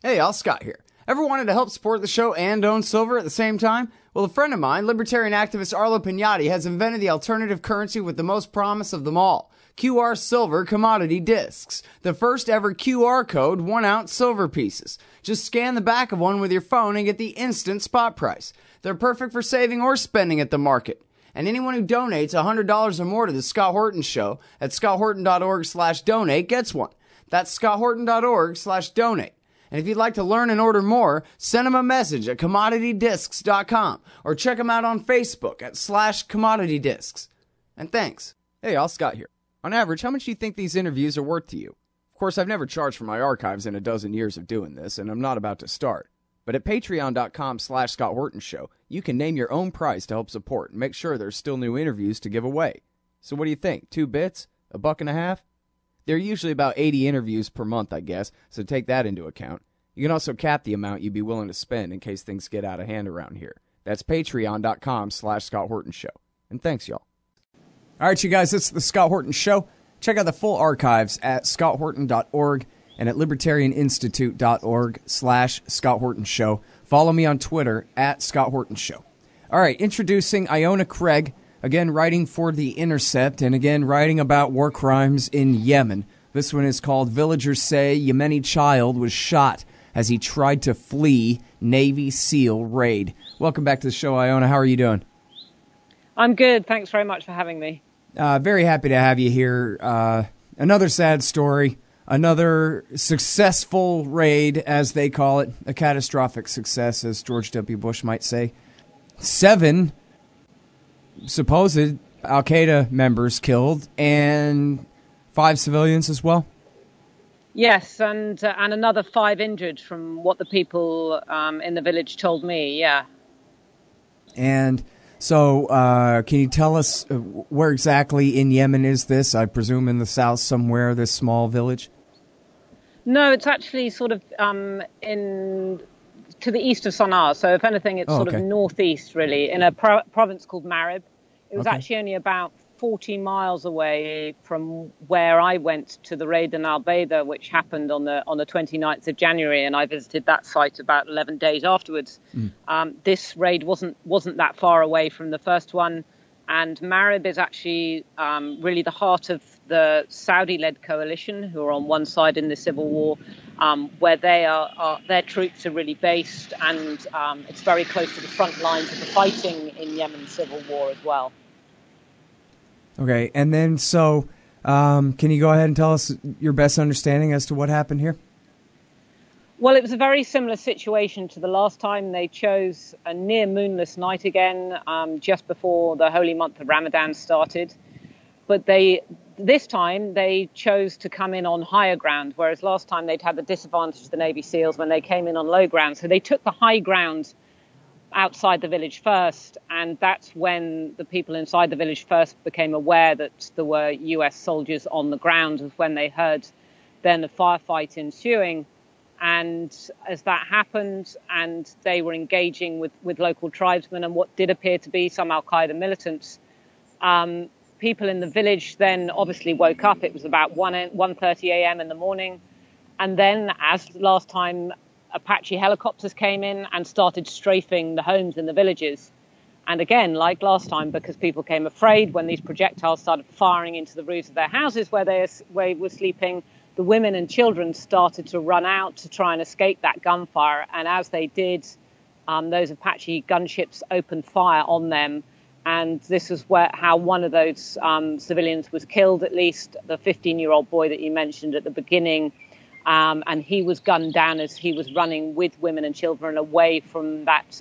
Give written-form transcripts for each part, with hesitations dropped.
Hey, y'all, Scott here. Ever wanted to help support the show and own silver at the same time? Well, a friend of mine, libertarian activist Arlo Pignati, has invented the alternative currency with the most promise of them all. QR silver commodity discs. The first ever QR code 1-ounce silver pieces. Just scan the back of one with your phone and get the instant spot price. They're perfect for saving or spending at the market. And anyone who donates $100 or more to the Scott Horton Show at scotthorton.org/donate gets one. That's scotthorton.org/donate. And if you'd like to learn and order more, send them a message at commoditydiscs.com or check them out on Facebook at /commoditydiscs. And thanks. Hey, y'all, Scott here. On average, how much do you think these interviews are worth to you? Of course, I've never charged for my archives in a dozen years of doing this, and I'm not about to start. But at patreon.com/Scott Horton Show, you can name your own price to help support and make sure there's still new interviews to give away. So what do you think? 2 bits? $1.50? There are usually about 80 interviews per month, I guess, so take that into account. You can also cap the amount you'd be willing to spend in case things get out of hand around here. That's patreon.com/Scott Horton Show. And thanks, y'all. All right, you guys, it's the Scott Horton Show. Check out the full archives at scotthorton.org and at libertarianinstitute.org/Scott Horton Show. Follow me on Twitter at Scott Horton Show. All right, introducing Iona Craig. Again, writing for The Intercept, and again, writing about war crimes in Yemen. This one is called Villagers Say Yemeni Child Was Shot as He Tried to Flee Navy SEAL Raid. Welcome back to the show, Iona. How are you doing? I'm good. Thanks very much for having me. Very happy to have you here. Another sad story. Another successful raid, as they call it. A catastrophic success, as George W. Bush might say. 7 supposed Al-Qaeda members killed and 5 civilians as well. Yes, and another 5 injured from what the people in the village told me, yeah. And so can you tell us where exactly in Yemen is this? I presume in the south somewhere, this small village? No, it's actually sort of to the east of Sana'a. So if anything, it's sort of northeast, really, in a province called Mareb. It was actually only about 40 miles away from where I went to the raid in Al-Bayda, which happened on the 29th of January, and I visited that site about 11 days afterwards. This raid wasn't that far away from the first one, and Mareb is actually really the heart of the Saudi-led coalition, who are on one side in the civil war, where their troops are really based, and it's very close to the front lines of the fighting in Yemen's civil war as well. Okay, and then so can you go ahead and tell us your best understanding as to what happened here? Well, it was a very similar situation to the last time. They chose a near moonless night again, just before the holy month of Ramadan started. But this time they chose to come in on higher ground, whereas last time they'd had the disadvantage of the Navy SEALs when they came in on low ground. So they took the high ground outside the village first, and that's when the people inside the village first became aware that there were US soldiers on the ground, was when they heard then the firefight ensuing. And as that happened, and they were engaging with local tribesmen and what did appear to be some Al-Qaeda militants, people in the village then obviously woke up. It was about 1:30 a.m. in the morning. And then, as last time, Apache helicopters came in and started strafing the homes in the villages. And again, like last time, because people came afraid when these projectiles started firing into the roofs of their houses where they were sleeping, the women and children started to run out to try and escape that gunfire. And as they did, those Apache gunships opened fire on them. And this is how one of those civilians was killed, at least the 15-year-old boy that you mentioned at the beginning. And he was gunned down as he was running with women and children away from that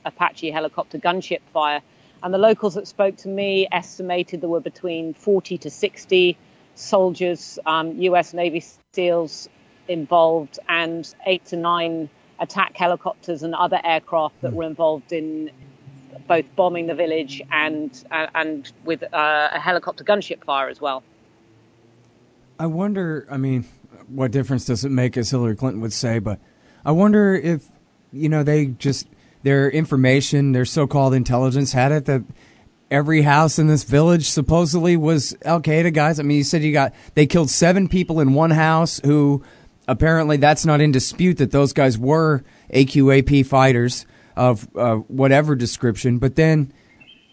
Apache helicopter gunship fire. And the locals that spoke to me estimated there were between 40 to 60 soldiers, US Navy SEALs involved, and 8 to 9 attack helicopters and other aircraft that were involved in both bombing the village and with a helicopter gunship fire as well. I wonder, what difference does it make, as Hillary Clinton would say, but I wonder if, their information, their so-called intelligence had it that every house in this village supposedly was Al-Qaeda guys. You said they killed 7 people in one house who apparently that's not in dispute that those guys were AQAP fighters of whatever description. But then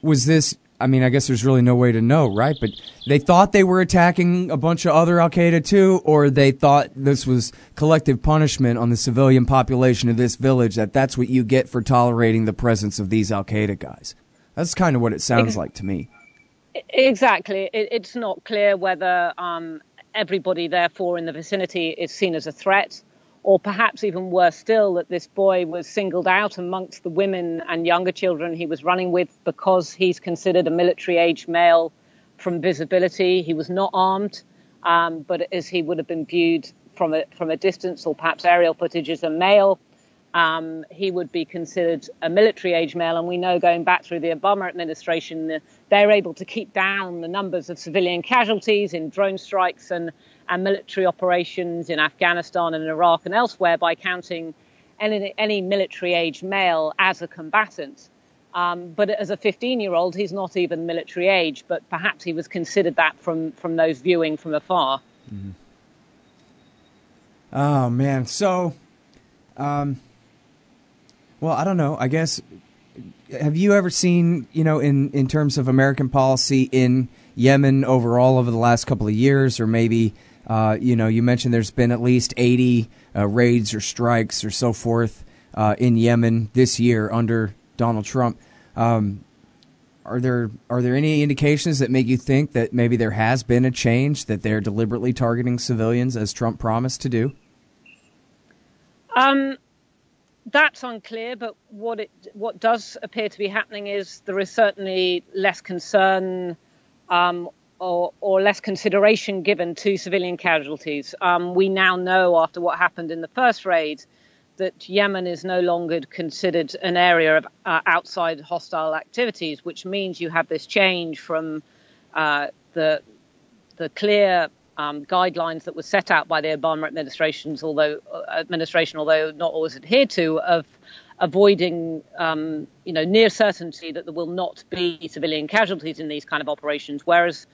was this, I mean, I guess there's really no way to know, right? But they thought they were attacking a bunch of other Al-Qaeda too, or they thought this was collective punishment on the civilian population of this village, that's what you get for tolerating the presence of these Al-Qaeda guys. That's kind of what it sounds like to me. Exactly. It's not clear whether everybody, therefore, in the vicinity is seen as a threat, or perhaps even worse still, that this boy was singled out amongst the women and younger children he was running with because he's considered a military-age male from visibility. He was not armed, but as he would have been viewed from a distance, or perhaps aerial footage, as a male, he would be considered a military-age male. And we know, going back through the Obama administration, they're able to keep down the numbers of civilian casualties in drone strikes and military operations in Afghanistan and Iraq and elsewhere by counting any military-age male as a combatant. But as a 15-year-old, he's not even military age, but perhaps he was considered that from those viewing from afar. Mm-hmm. Oh, man. So, well, I don't know. I guess, have you ever seen, in terms of American policy in Yemen overall over the last couple of years, or maybe, you mentioned there's been at least 80 raids or strikes or so forth in Yemen this year under Donald Trump. Are there any indications that make you think that maybe there has been a change, that they're deliberately targeting civilians as Trump promised to do? That's unclear, but what does appear to be happening is there is certainly less concern or less consideration given to civilian casualties. We now know, after what happened in the first raid, that Yemen is no longer considered an area of outside hostile activities, which means you have this change from the clear guidelines that were set out by the Obama administration, although not always adhered to, of avoiding near certainty that there will not be civilian casualties in these kind of operations. Whereas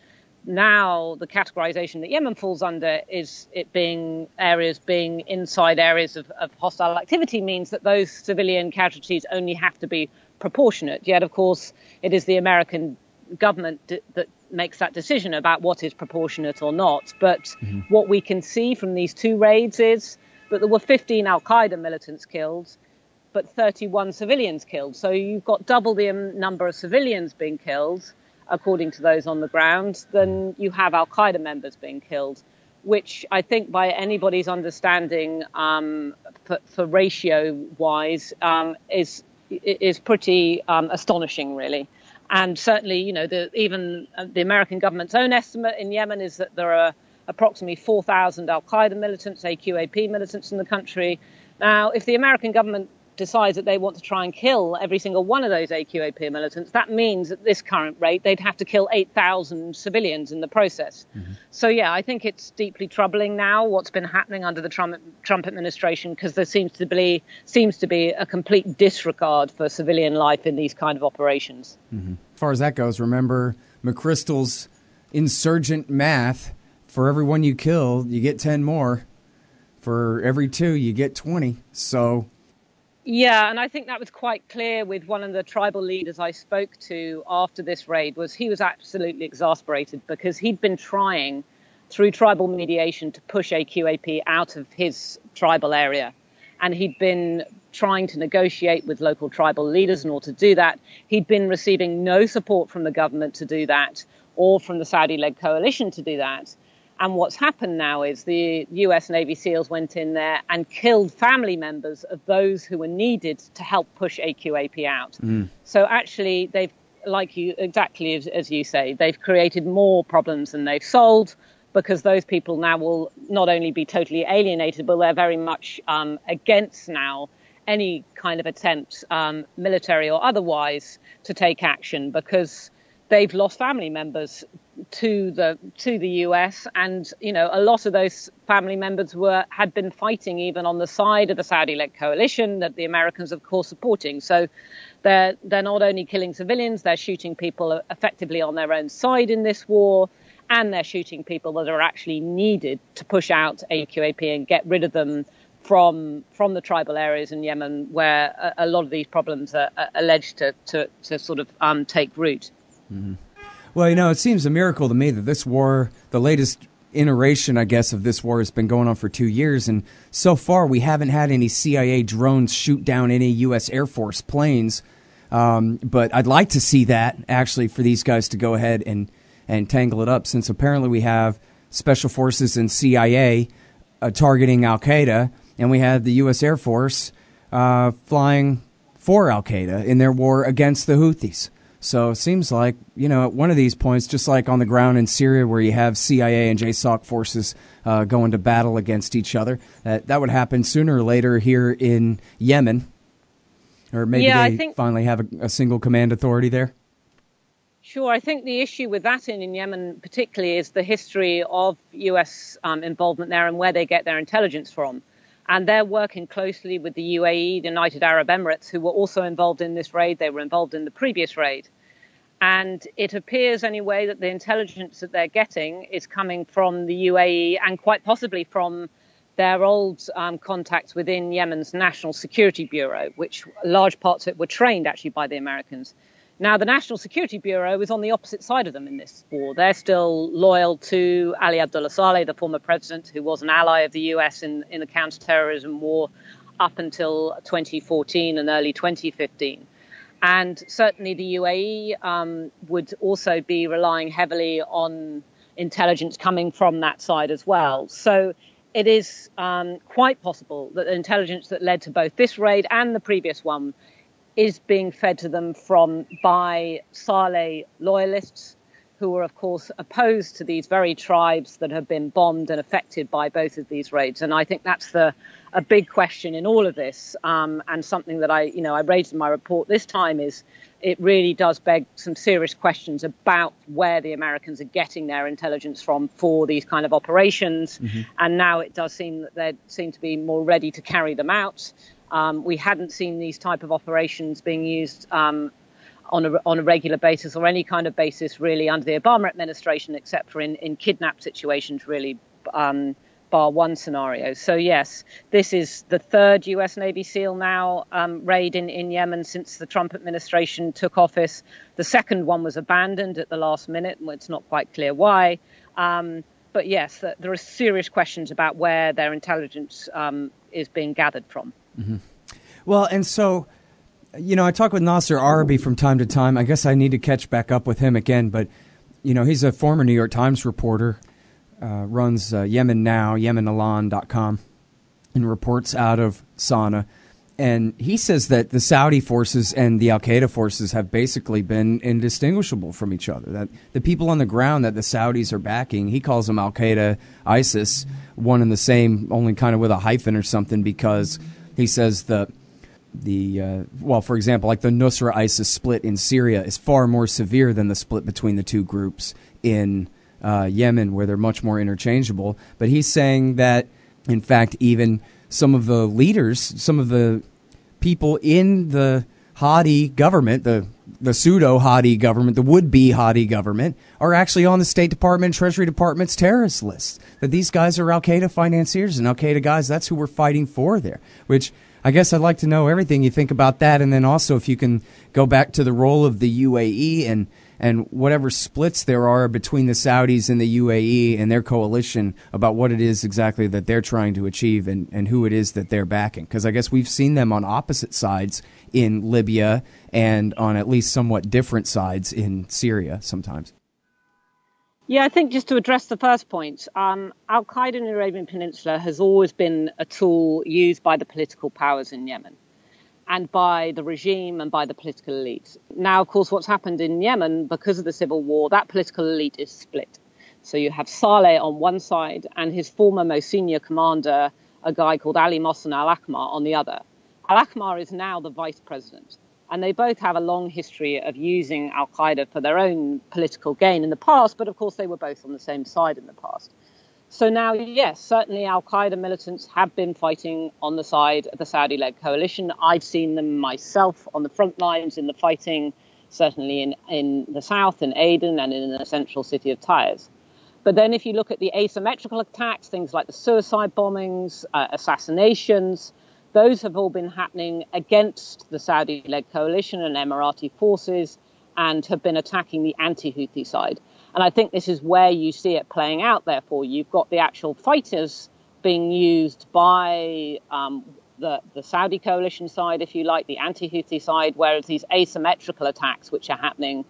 now the categorization that Yemen falls under is it being inside areas of hostile activity, means that those civilian casualties only have to be proportionate. Yet, of course, it is the American government that makes that decision about what is proportionate or not. But what we can see from these two raids is that there were 15 Al-Qaeda militants killed, but 31 civilians killed. So you've got double the number of civilians being killed, according to those on the ground, than you have Al-Qaeda members being killed, which I think by anybody's understanding for ratio-wise is pretty astonishing, really. And certainly, even the American government's own estimate in Yemen is that there are approximately 4,000 Al-Qaeda militants, AQAP militants in the country. Now, if the American government decides that they want to try and kill every single one of those AQAP militants, that means at this current rate, they'd have to kill 8,000 civilians in the process. Mm-hmm. So, yeah, I think it's deeply troubling now what's been happening under the Trump administration, because there seems to be a complete disregard for civilian life in these kind of operations. Mm-hmm. As far as that goes, remember McChrystal's insurgent math: for every one you kill, you get 10 more. For every 2, you get 20. So... yeah, and I think that was quite clear with one of the tribal leaders I spoke to after this raid. He was absolutely exasperated because he'd been trying through tribal mediation to push AQAP out of his tribal area. And he'd been trying to negotiate with local tribal leaders in order to do that. He'd been receiving no support from the government to do that, or from the Saudi-led coalition to do that. And what's happened now is the US Navy SEALs went in there and killed family members of those who were needed to help push AQAP out. So actually, they've, exactly as you say, they've created more problems than they've solved, because those people now will not only be totally alienated, but they're very much against now any kind of attempt, military or otherwise, to take action, because they've lost family members to the US, and a lot of those family members had been fighting even on the side of the Saudi-led coalition that the Americans, of course, supporting. So they're not only killing civilians, they're shooting people effectively on their own side in this war, and they're shooting people that are actually needed to push out AQAP and get rid of them from the tribal areas in Yemen where a lot of these problems are alleged to sort of take root. Mm-hmm. Well, it seems a miracle to me that this war, the latest iteration, I guess, of this war has been going on for 2 years, and so far we haven't had any CIA drones shoot down any U.S. Air Force planes. But I'd like to see that, actually, for these guys to go ahead and tangle it up, since apparently we have Special Forces and CIA targeting Al-Qaeda, and we have the U.S. Air Force flying for Al-Qaeda in their war against the Houthis. So it seems like, at one of these points, just like on the ground in Syria where you have CIA and JSOC forces going to battle against each other, that would happen sooner or later here in Yemen. Or maybe they finally have a single command authority there? Sure. I think the issue with that in Yemen particularly is the history of U.S. Involvement there and where they get their intelligence from. And they're working closely with the UAE, the United Arab Emirates, who were also involved in this raid. They were involved in the previous raid. And it appears anyway that the intelligence that they're getting is coming from the UAE and quite possibly from their old contacts within Yemen's National Security Bureau, which large parts of it were trained actually by the Americans. Now, the National Security Bureau is on the opposite side of them in this war. They're still loyal to Ali Abdullah Saleh, the former president, who was an ally of the US in the counterterrorism war up until 2014 and early 2015. And certainly the UAE would also be relying heavily on intelligence coming from that side as well. So it is quite possible that the intelligence that led to both this raid and the previous one is being fed to them by Saleh loyalists who are, of course, opposed to these very tribes that have been bombed and affected by both of these raids. And I think that's a big question in all of this, and something that I raised in my report this time is it really does beg some serious questions about where the Americans are getting their intelligence from for these kind of operations. Mm-hmm. And now it does seem that they seem to be more ready to carry them out. We hadn't seen these type of operations being used on a regular basis or any kind of basis really under the Obama administration, except for in kidnap situations, really, bar one scenario. So, yes, this is the third U.S. Navy SEAL now raid in Yemen since the Trump administration took office. The second one was abandoned at the last minute. It's not quite clear why. But, yes, there are serious questions about where their intelligence is being gathered from. Mm-hmm. Well, and so, I talk with Nasser Arabi from time to time. I guess I need to catch back up with him again. But, he's a former New York Times reporter, runs Yemen Now, YemenAlan.com, and reports out of Sana'a. And he says that the Saudi forces and the Al-Qaeda forces have basically been indistinguishable from each other. That the people on the ground that the Saudis are backing, he calls them Al-Qaeda, ISIS, one and the same, only kind of with a hyphen or something, because he says for example, like the Nusra-ISIS split in Syria is far more severe than the split between the two groups in Yemen, where they're much more interchangeable. But he's saying that, in fact, even some of the leaders, some of the people in the Hadi government, the pseudo-Hadi government, the would-be Hadi government, are actually on the State Department, Treasury Department's terrorist list. That these guys are Al-Qaeda financiers and Al-Qaeda guys, that's who we're fighting for there. Which I guess I'd like to know everything you think about that, and then also if you can go back to the role of the UAE and whatever splits there are between the Saudis and the UAE and their coalition about what it is exactly that they're trying to achieve and who it is that they're backing. Because I guess we've seen them on opposite sides in Libya and on at least somewhat different sides in Syria sometimes. Yeah, I think just to address the first point, Al-Qaeda in the Arabian Peninsula has always been a tool used by the political powers in Yemen and by the regime and by the political elite. Now, of course, what's happened in Yemen, because of the civil war, that political elite is split. So you have Saleh on one side and his former most senior commander, a guy called Ali Mohsen al-Ahmar, on the other. Al-Ahmar is now the vice president. And they both have a long history of using Al-Qaeda for their own political gain in the past, but of course they were both on the same side in the past. So now, yes, certainly Al-Qaeda militants have been fighting on the side of the Saudi-led coalition. I've seen them myself on the front lines in the fighting, certainly in the south, in Aden, and in the central city of Taiz. But then if you look at the asymmetrical attacks, things like the suicide bombings, assassinations, those have all been happening against the Saudi-led coalition and Emirati forces and have been attacking the anti-Houthi side. And I think this is where you see it playing out, therefore. You've got the actual fighters being used by the Saudi coalition side, if you like, the anti-Houthi side, whereas these asymmetrical attacks which are happening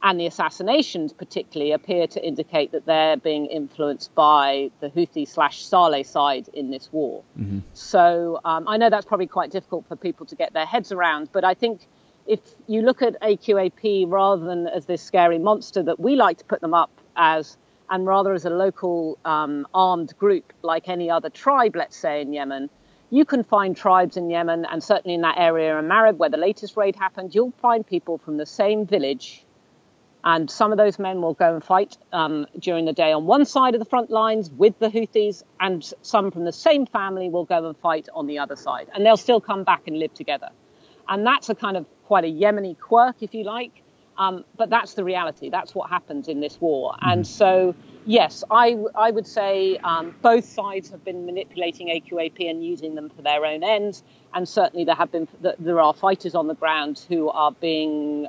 and the assassinations particularly appear to indicate that they're being influenced by the Houthi/Saleh side in this war. Mm-hmm. So I know that's probably quite difficult for people to get their heads around, but I think if you look at AQAP rather than as this scary monster that we like to put them up as, and rather as a local armed group like any other tribe, let's say, in Yemen, you can find tribes in Yemen, and certainly in that area in Mareb where the latest raid happened, you'll find people from the same village. And some of those men will go and fight during the day on one side of the front lines with the Houthis, and some from the same family will go and fight on the other side. And they'll still come back and live together. And that's a kind of quite a Yemeni quirk, if you like. But that's the reality. That's what happens in this war. Mm-hmm. And so, yes, I would say both sides have been manipulating AQAP and using them for their own ends. And certainly there are fighters on the ground who are being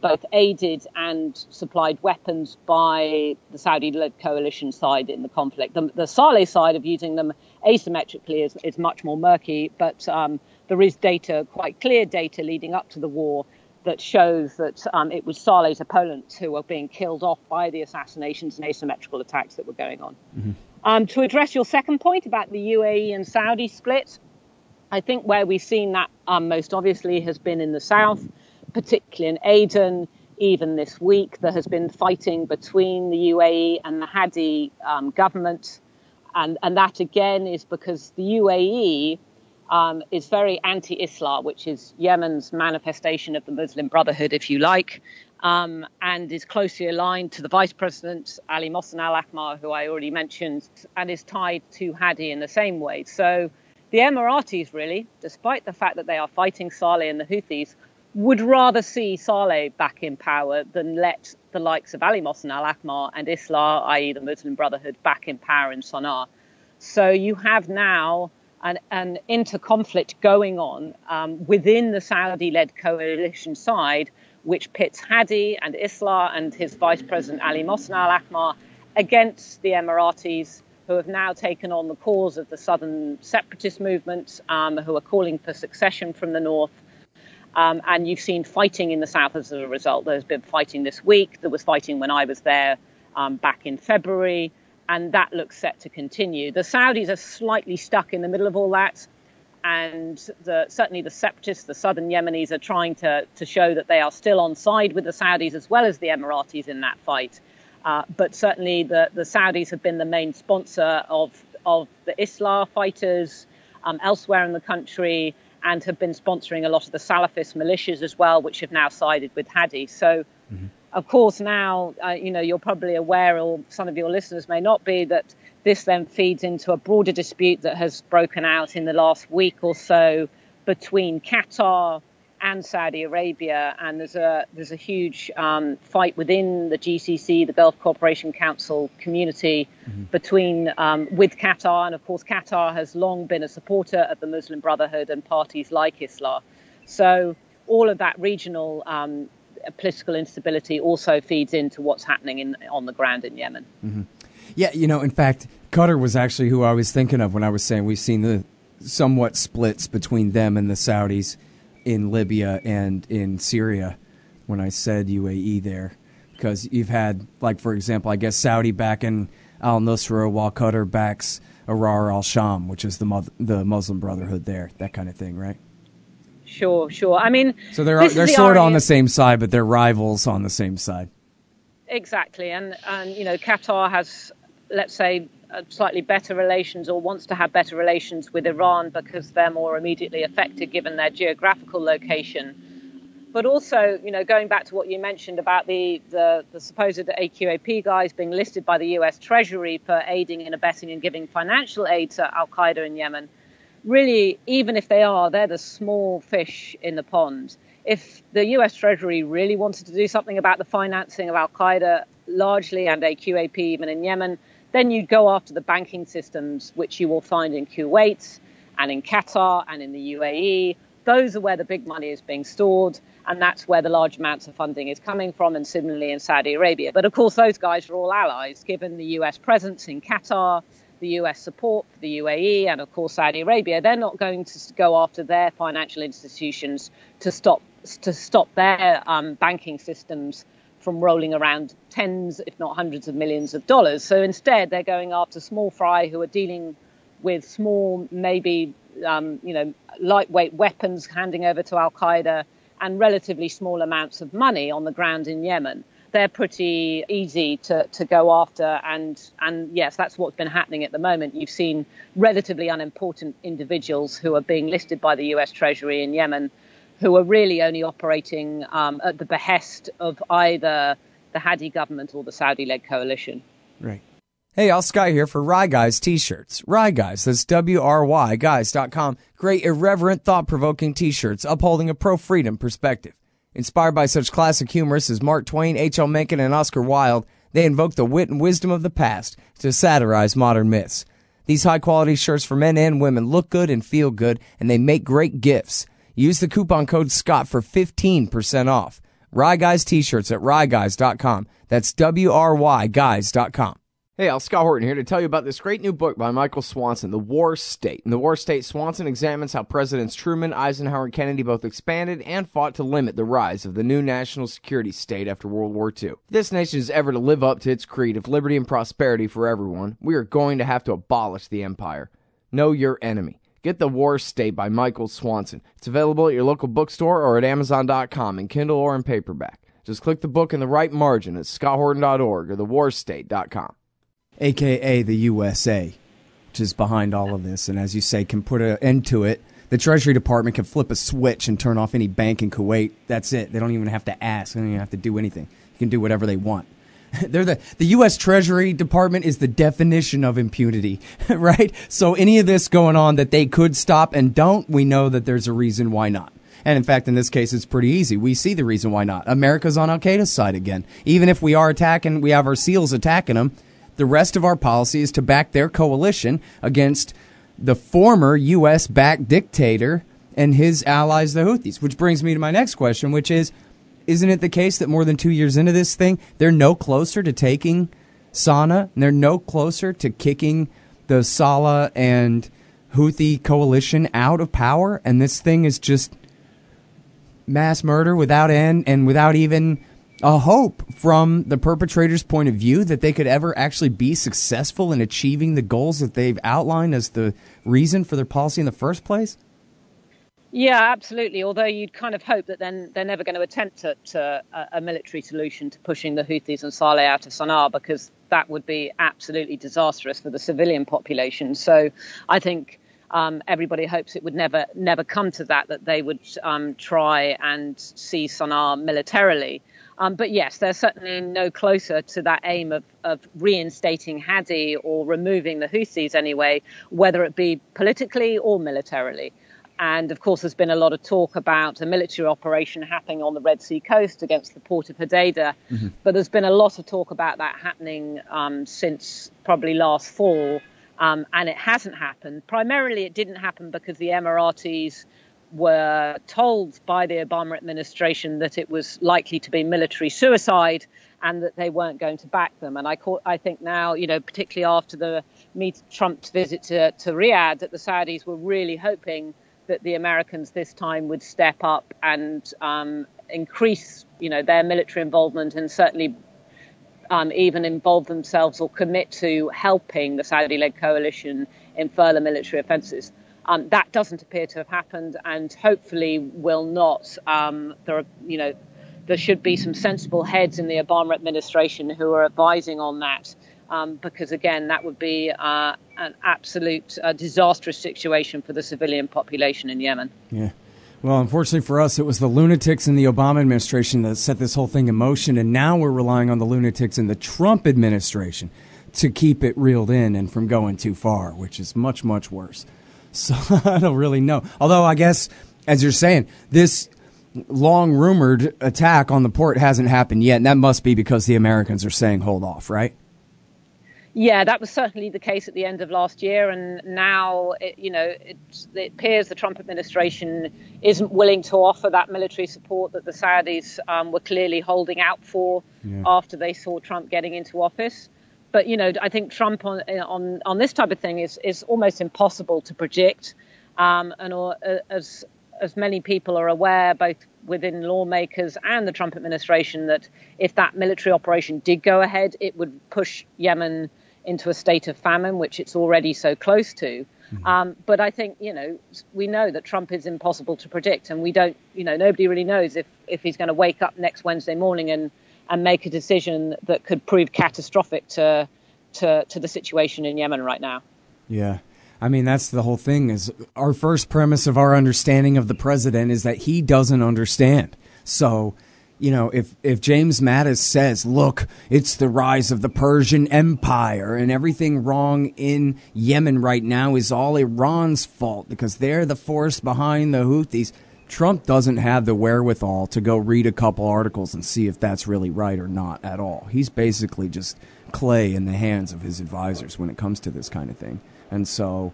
both aided and supplied weapons by the Saudi-led coalition side in the conflict. The Saleh side of using them asymmetrically is much more murky, but there is data, quite clear data leading up to the war that shows that it was Saleh's opponents who were being killed off by the assassinations and asymmetrical attacks that were going on. Mm-hmm. To address your second point about the UAE and Saudi split, I think where we've seen that most obviously has been in the south, particularly in Aden. Even this week, there has been fighting between the UAE and the Hadi government. And that, again, is because the UAE is very anti-Islam, which is Yemen's manifestation of the Muslim Brotherhood, if you like, and is closely aligned to the Vice President, Ali Mohsen al-Ahmar, who I already mentioned, and is tied to Hadi in the same way. So the Emiratis, really, despite the fact that they are fighting Saleh and the Houthis, would rather see Saleh back in power than let the likes of Ali Mohsen al-Ahmar and Islah, i.e. the Muslim Brotherhood, back in power in Sana'a. So you have now an inter-conflict going on within the Saudi-led coalition side, which pits Hadi and Islah and his vice president Ali Mohsen al-Ahmar against the Emiratis, who have now taken on the cause of the southern separatist movement, who are calling for succession from the north. And you've seen fighting in the south as a result. There's been fighting this week. There was fighting when I was there back in February. And that looks set to continue. The Saudis are slightly stuck in the middle of all that. And certainly the separatists, the southern Yemenis, are trying to show that they are still on side with the Saudis as well as the Emiratis in that fight. But certainly the Saudis have been the main sponsor of the Islah fighters elsewhere in the country, and have been sponsoring a lot of the Salafist militias as well, which have now sided with Hadi. So, of course, now, you're probably aware, or some of your listeners may not be, that this then feeds into a broader dispute that has broken out in the last week or so between Qatar and Saudi Arabia. And there's a huge fight within the GCC, the Gulf Cooperation Council community, between with Qatar. And of course, Qatar has long been a supporter of the Muslim Brotherhood and parties like Islah. So all of that regional political instability also feeds into what's happening on the ground in Yemen. Mm-hmm. Yeah, in fact, Qatar was actually who I was thinking of when I was saying we've seen the somewhat splits between them and the Saudis in Libya and in Syria when I said UAE there, because you've had, like, for example, I guess Saudi backing al-Nusra while Qatar backs Ahrar al-Sham, which is the Muslim Brotherhood there, that kind of thing, right? Sure. I mean, so they're sort of on the same side, but they're rivals on the same side. Exactly, and Qatar has, let's say, slightly better relations, or wants to have better relations with Iran because they're more immediately affected given their geographical location. But also, going back to what you mentioned about the supposed AQAP guys being listed by the US Treasury for aiding and abetting and giving financial aid to Al-Qaeda in Yemen, really, even if they're the small fish in the pond. If the US Treasury really wanted to do something about the financing of Al-Qaeda largely, and a QAP even in Yemen. Then you'd go after the banking systems, which you will find in Kuwait and in Qatar and in the UAE. Those are where the big money is being stored, and that's where the large amounts of funding is coming from, and similarly in Saudi Arabia. But of course, those guys are all allies, given the US presence in Qatar, the US support for the UAE, and of course Saudi Arabia. They're not going to go after their financial institutions to stop their banking systems from rolling around tens, if not hundreds of millions of dollars. So instead, they're going after small fry who are dealing with small, maybe lightweight weapons handing over to Al-Qaeda and relatively small amounts of money on the ground in Yemen. They're pretty easy to go after. And yes, that's what's been happening at the moment. You've seen relatively unimportant individuals who are being listed by the US Treasury in Yemen who are really only operating at the behest of either the Hadi government or the Saudi-led coalition. Right. Hey, Al Sky here for Rye Guys t-shirts. Rye Guys, that's WRY guys.com. Great, irreverent, thought-provoking t-shirts upholding a pro-freedom perspective. Inspired by such classic humorists as Mark Twain, H.L. Mencken, and Oscar Wilde, they invoke the wit and wisdom of the past to satirize modern myths. These high-quality shirts for men and women look good and feel good, and they make great gifts. Use the coupon code SCOTT for 15% off. Rye Guys t-shirts at ryeguys.com. That's WRYguys.com. Hey, Al Scott Horton here to tell you about this great new book by Michael Swanson, The War State. In The War State, Swanson examines how Presidents Truman, Eisenhower, and Kennedy both expanded and fought to limit the rise of the new national security state after World War II. If this nation is ever to live up to its creed of liberty and prosperity for everyone, we are going to have to abolish the empire. Know your enemy. Get The War State by Michael Swanson. It's available at your local bookstore or at Amazon.com in Kindle or in paperback. Just click the book in the right margin at scotthorton.org or thewarstate.com. AKA the USA, which is behind all of this, and as you say, can put an end to it. The Treasury Department can flip a switch and turn off any bank in Kuwait. That's it. They don't even have to ask. They don't even have to do anything. You can do whatever they want. They're the U.S. Treasury Department is the definition of impunity, right? So any of this going on that they could stop and don't, we know that there's a reason why not. And in fact, in this case, it's pretty easy. We see the reason why not. America's on Al-Qaeda's side again. Even if we are attacking, we have our SEALs attacking them, the rest of our policy is to back their coalition against the former U.S.-backed dictator and his allies, the Houthis. Which brings me to my next question, which is, isn't it the case that more than 2 years into this thing, they're no closer to taking Sana'a, and they're no closer to kicking the Salah and Houthi coalition out of power, and this thing is just mass murder without end and without even a hope from the perpetrator's point of view that they could ever actually be successful in achieving the goals that they've outlined as the reason for their policy in the first place? Yeah, absolutely. Although you'd kind of hope that then they're never going to attempt a military solution to pushing the Houthis and Saleh out of Sana'a, because that would be absolutely disastrous for the civilian population. So I think everybody hopes it would never come to that they would try and seize Sana'a militarily. But yes, they're certainly no closer to that aim of reinstating Hadi or removing the Houthis anyway, whether it be politically or militarily. And of course, there's been a lot of talk about a military operation happening on the Red Sea coast against the port of Hodeidah. Mm-hmm. But there's been a lot of talk about that happening since probably last fall. And it hasn't happened. Primarily, it didn't happen because the Emiratis were told by the Obama administration that it was likely to be military suicide and that they weren't going to back them. And I think now, particularly after Trump's visit to Riyadh, that the Saudis were really hoping that the Americans this time would step up and increase, their military involvement and certainly even involve themselves or commit to helping the Saudi-led coalition in further military offences. That doesn't appear to have happened, and hopefully will not. There should be some sensible heads in the Obama administration who are advising on that, because again, that would be an absolute disastrous situation for the civilian population in Yemen. Yeah. Well, unfortunately for us, it was the lunatics in the Obama administration that set this whole thing in motion, and now we're relying on the lunatics in the Trump administration to keep it reeled in and from going too far, which is much, much worse. So I don't really know. Although I guess, as you're saying, this long-rumored attack on the port hasn't happened yet, and that must be because the Americans are saying hold off, right? Yeah, that was certainly the case at the end of last year, and now it appears the Trump administration isn't willing to offer that military support that the Saudis were clearly holding out for after they saw Trump getting into office. But I think Trump on this type of thing is almost impossible to predict, as many people are aware, both within lawmakers and the Trump administration, that if that military operation did go ahead, it would push Yemen into a state of famine, which it's already so close to. But I think, we know that Trump is impossible to predict, and we don't, nobody really knows if he's going to wake up next Wednesday morning and make a decision that could prove catastrophic to the situation in Yemen right now. Yeah. I mean, that's the whole thing. Is our first premise of our understanding of the president is that he doesn't understand. So, if James Mattis says, look, it's the rise of the Persian Empire and everything wrong in Yemen right now is all Iran's fault because they're the force behind the Houthis, Trump doesn't have the wherewithal to go read a couple articles and see if that's really right or not at all. He's basically just clay in the hands of his advisors when it comes to this kind of thing. And so,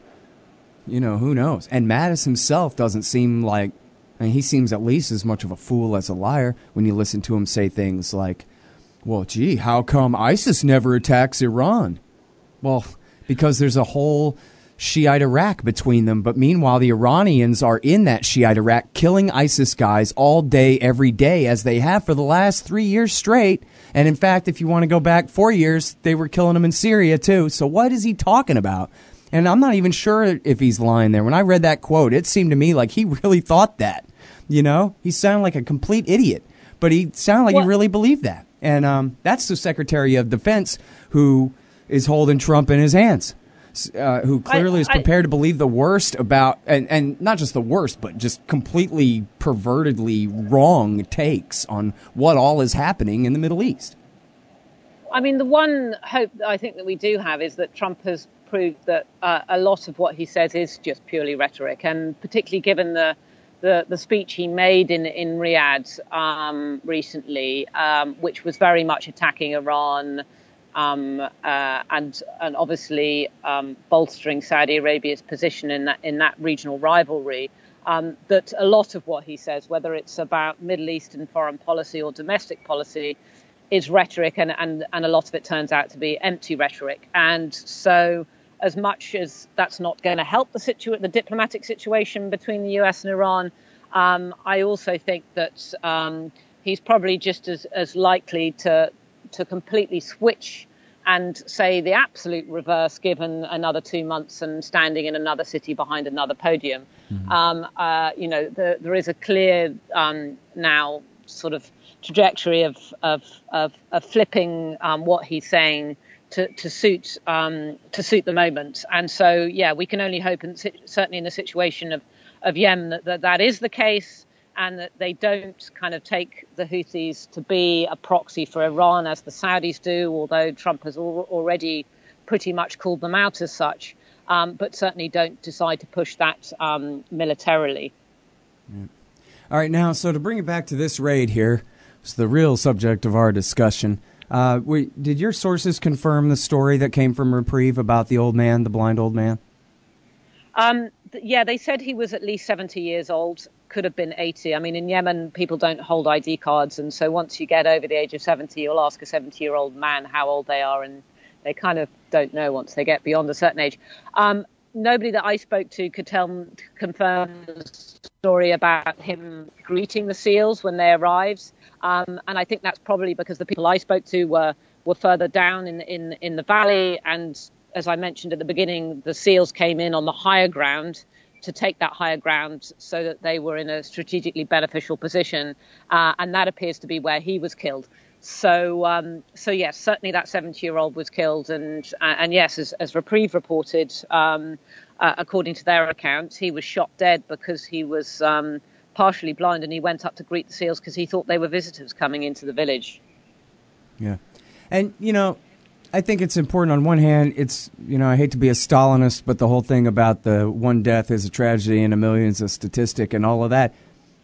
who knows? And Mattis himself doesn't seem like, he seems at least as much of a fool as a liar when you listen to him say things like, well, gee, how come ISIS never attacks Iran? Well, because there's a whole Shiite Iraq between them. But meanwhile, the Iranians are in that Shiite Iraq killing ISIS guys all day, every day, as they have for the last 3 years straight. And in fact, if you want to go back 4 years, they were killing them in Syria, too. So what is he talking about? And I'm not even sure if he's lying there. When I read that quote, it seemed to me like he really thought that. He sounded like a complete idiot, but he sounded like he really believed that. And that's the Secretary of Defense who is holding Trump in his hands, who clearly is prepared to believe the worst about, and not just the worst, but just completely pervertedly wrong takes on what all is happening in the Middle East. I mean, the one hope that I think that we do have is that Trump has proved that a lot of what he says is just purely rhetoric, and particularly given the speech he made in Riyadh recently, which was very much attacking Iran and obviously bolstering Saudi Arabia's position in that regional rivalry. That a lot of what he says, whether it's about Middle Eastern foreign policy or domestic policy, is rhetoric, and a lot of it turns out to be empty rhetoric. And so, as much as that's not going to help the diplomatic situation between the US and Iran, I also think that he's probably just as likely to completely switch and say the absolute reverse given another 2 months and standing in another city behind another podium. Mm-hmm. There is a clear now sort of trajectory of flipping what he's saying to suit the moment. And so, we can only hope, and certainly in the situation of Yemen, that is the case, and that they don't kind of take the Houthis to be a proxy for Iran as the Saudis do, although Trump has already pretty much called them out as such, but certainly don't decide to push that militarily. Yeah. All right, now, so to bring it back to this raid here, it's the real subject of our discussion. Did your sources confirm the story that came from Reprieve about the old man, the blind old man? They said he was at least 70 years old, could have been 80. I mean, in Yemen, people don't hold ID cards. And so once you get over the age of 70, you'll ask a 70-year-old man how old they are. And they kind of don't know once they get beyond a certain age. Nobody that I spoke to could confirm the story about him greeting the SEALs when they arrived. And I think that's probably because the people I spoke to were further down in the valley. And as I mentioned at the beginning, the SEALs came in on the higher ground to take that higher ground so that they were in a strategically beneficial position. And that appears to be where he was killed. So yes, certainly that 70-year-old was killed. And yes, as Reprieve reported, according to their accounts, he was shot dead because he was partially blind, and he went up to greet the SEALs because he thought they were visitors coming into the village. Yeah. And, I think it's important. On one hand, it's, I hate to be a Stalinist, but the whole thing about the one death is a tragedy and a million is a statistic and all of that,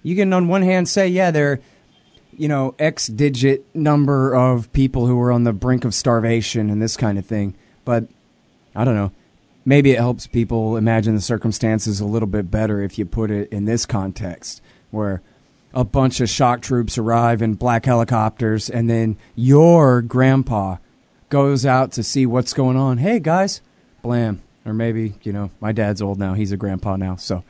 You can on one hand say, yeah, there are, X digit number of people who are on the brink of starvation and this kind of thing. But I don't know. Maybe it helps people imagine the circumstances a little bit better if you put it in this context, where a bunch of shock troops arrive in black helicopters and then your grandpa goes out to see what's going on. Hey, guys, blam. Or maybe, my dad's old now. He's a grandpa now. So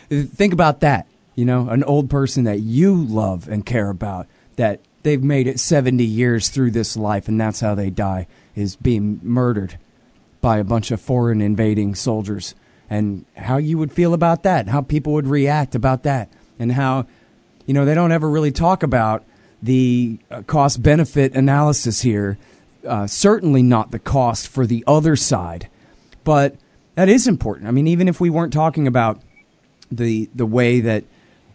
think about that. An old person that you love and care about, that they've made it 70 years through this life, and that's how they die, is being murdered by a bunch of foreign invading soldiers. And how you would feel about that, how people would react about that, and how, they don't ever really talk about the cost-benefit analysis here. Certainly not the cost for the other side. But that is important. I mean, even if we weren't talking about the way that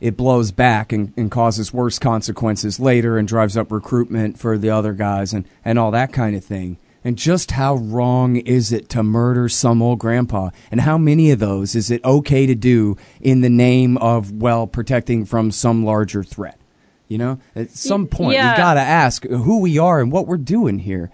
it blows back and causes worse consequences later and drives up recruitment for the other guys and all that kind of thing. And just how wrong is it to murder some old grandpa? And how many of those is it okay to do in the name of, protecting from some larger threat? At some point, we got to ask who we are and what we're doing here,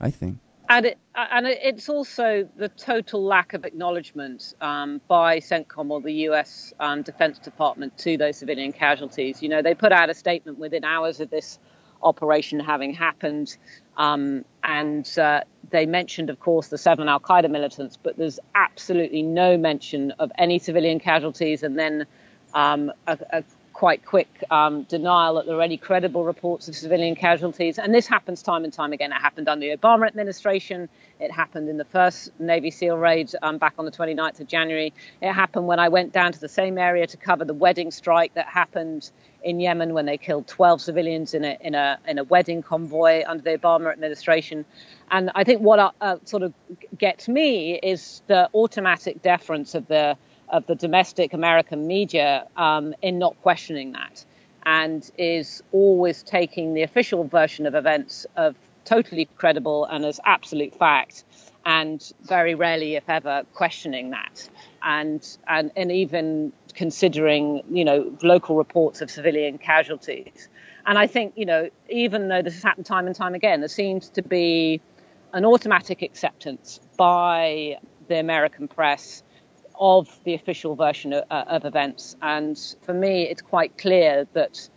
I think. And it's also the total lack of acknowledgement by CENTCOM or the US Defense Department to those civilian casualties. They put out a statement within hours of this operation having happened, and they mentioned, of course, the 7 al-Qaeda militants, but there's absolutely no mention of any civilian casualties, and then a quite quick denial that there are any credible reports of civilian casualties. And this happens time and time again. It happened under the Obama administration. It happened in the first Navy SEAL raid back on the 29th of January. It happened when I went down to the same area to cover the wedding strike that happened in Yemen when they killed 12 civilians in a wedding convoy under the Obama administration. And I think what sort of gets me is the automatic deference of the domestic American media in not questioning that, and is always taking the official version of events of totally credible and as absolute fact, and very rarely, if ever, questioning that, and even considering, local reports of civilian casualties. And I think, even though this has happened time and time again, there seems to be an automatic acceptance by the American press of the official version of events. And for me, it's quite clear that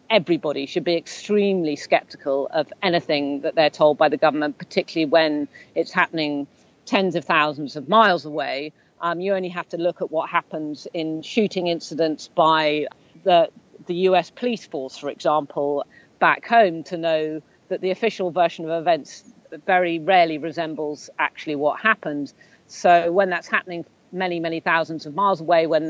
everybody should be extremely skeptical of anything that they're told by the government, particularly when it's happening tens of thousands of miles away. You only have to look at what happened in shooting incidents by the US police force, for example, back home, to know that the official version of events very rarely resembles actually what happened. So when that's happening many, many thousands of miles away, when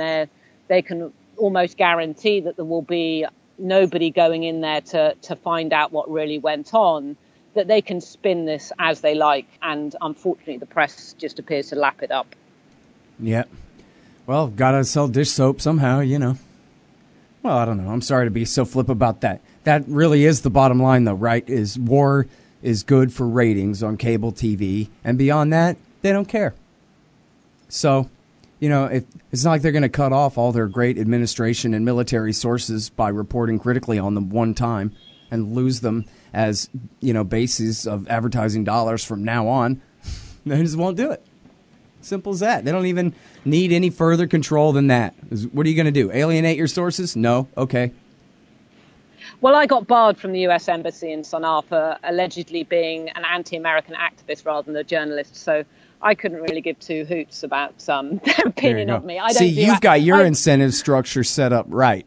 they can almost guarantee that there will be nobody going in there to find out what really went on, that they can spin this as they like. And unfortunately, the press just appears to lap it up. Yeah. Well, gotta sell dish soap somehow, Well, I don't know. I'm sorry to be so flip about that. That really is the bottom line, though, right? Is war is good for ratings on cable TV. And beyond that, they don't care. So, it's not like they're going to cut off all their great administration and military sources by reporting critically on them one time and lose them as, bases of advertising dollars from now on. They just won't do it. Simple as that. They don't even need any further control than that. What are you going to do? Alienate your sources? No. Okay. Well, I got barred from the US Embassy in Sana'a for allegedly being an anti-American activist rather than a journalist. So I couldn't really give two hoots about their opinion of me. You've got your incentive structure set up right.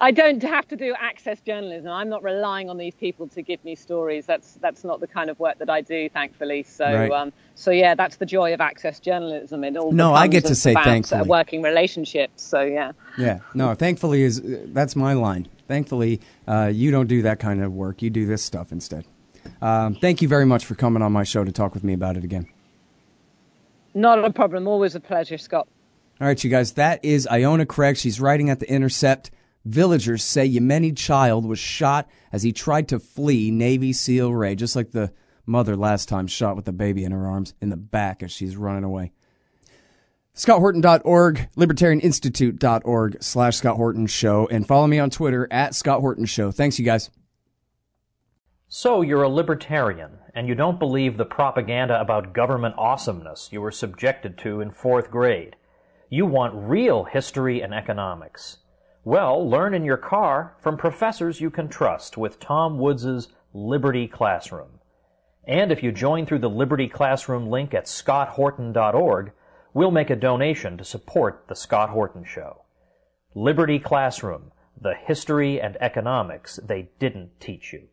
I don't have to do access journalism. I'm not relying on these people to give me stories. That's not the kind of work that I do, thankfully. So, right. Yeah, that's the joy of access journalism. It all I get to say thankfully. Working relationships. So yeah. Yeah. No, thankfully that's my line. Thankfully, you don't do that kind of work. You do this stuff instead. Thank you very much for coming on my show to talk with me about it again. Not a problem. Always a pleasure, Scott. All right, you guys. That is Iona Craig. She's writing at The Intercept. Villagers say Yemeni child was shot as he tried to flee Navy SEAL raid, just like the mother last time, shot with the baby in her arms in the back as she's running away. ScottHorton.org, LibertarianInstitute.org/Scott Horton Show, and follow me on Twitter at Scott Horton Show. Thanks, you guys. So you're a libertarian, and you don't believe the propaganda about government awesomeness you were subjected to in 4th grade. You want real history and economics. Well, learn in your car from professors you can trust with Tom Woods' Liberty Classroom. And if you join through the Liberty Classroom link at scotthorton.org, we'll make a donation to support The Scott Horton Show. Liberty Classroom, the history and economics they didn't teach you.